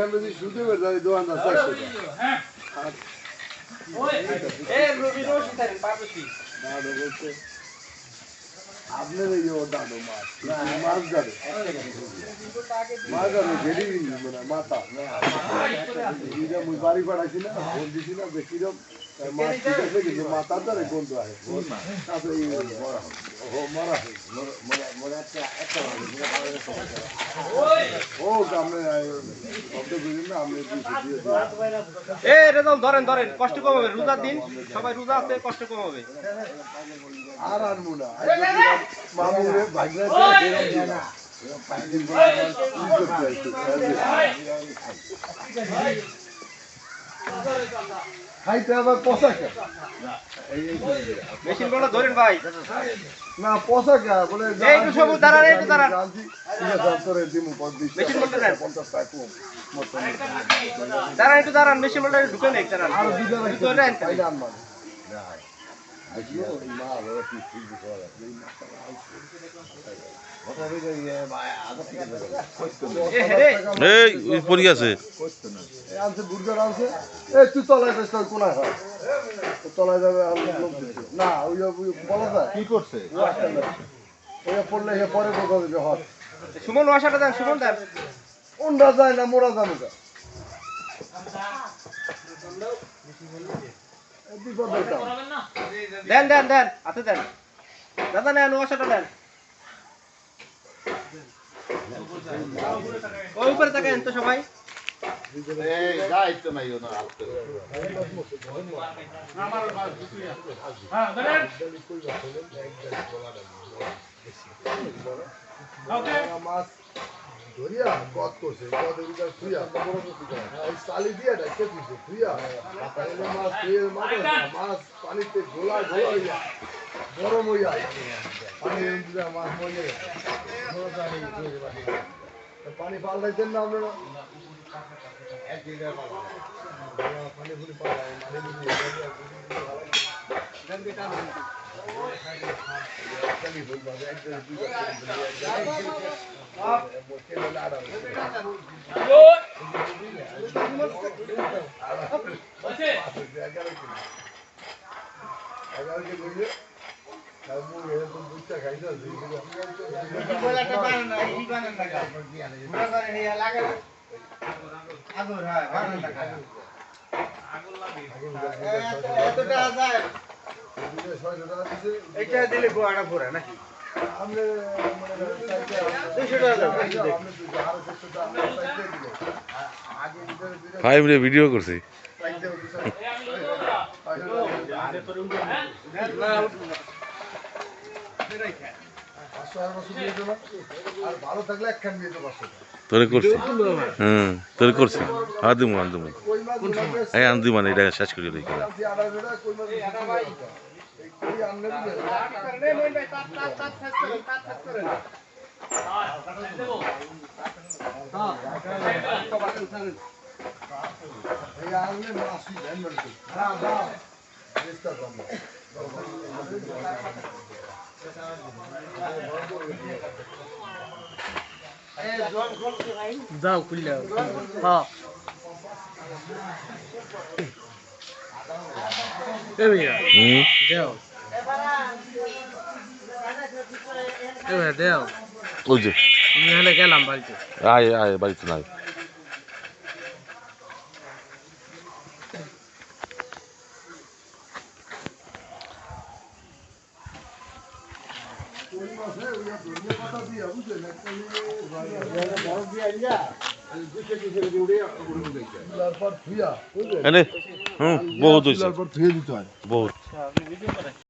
একখান বেশি শুনতে পারে তাহলে দোকানদার চারশো আপনার এই দাদু মাছ মাছ ধরে মাছ ধরে ঘেরি মানে মাথা বাড়ি পাঠাইছি না ভোট দিছি না বেশিরকম মাছ ঠিক আছে কিন্তু মাথা ধরে গন্ধ আসে মরা ও আপনি শব্দ বুঝেন না আপনি ধরেন ধরেন কষ্ট কম হবে রোজার দিন সবাই রোজা আছে কষ্ট কম হবে আর আনবো না মামুরে ভাগনা খাইতে আবার পোশাক মেশিন গুলো ধরেন ভাই না পোশাক বলে একটু সবুজ দাঁড়ান একটু দাঁড়ান মেশিন বলতে দেন দাঁড়ান একটু দাঁড়ান মেশিন বলতে ঢুকে নেই দাঁড়ান আর দুজন এই পড়ি আছে তুই তলায় যাস তোর কোনায় হয় তলায় যাবে না ওই বলা যায় কি করছে ওই পড়লে পরে কথা দেবে হয় সুমন ওয়াশাটা দেন সুমন দেন ওনরা যায় না মোরা যাবে দেন দেন দেন হাতে দেন দাদা নেন ওয়াশাটা নেন ওই উপরে তাকান তো সবাই দায়িত্ব নাই ওনার মাছ ধরিয়া কত করছে কদের ভিতরে থুইয়া চালি দিয়া ডাইতে দিছে থুইয়া মাছ থুয়ে মাছ পানিতে গোলা গোলা হইয়া গরম হইয়া পানি মাছ মরে পানি পাল্টাইতেন না আপনারা পানি ফুলি পাল্টাই এইটা দিলে গোয়াটা পুরা নাকি ফাইভ রে ভিডিও করছি ভালো থাকলে একখান বিয়ে তো পারছো তোরে করছি তোরে করছি আনদিমু এই আনদি মানে এটা শেষ করি লই খেলা যাও খুললে হ্যাঁ এ ভাইয়া দেও এ ভাইয়া দেও ওই যে আমি হলে গেলাম বাড়িতে আয় আয় বাড়িতে নাই বহুত হয়েছে বহুত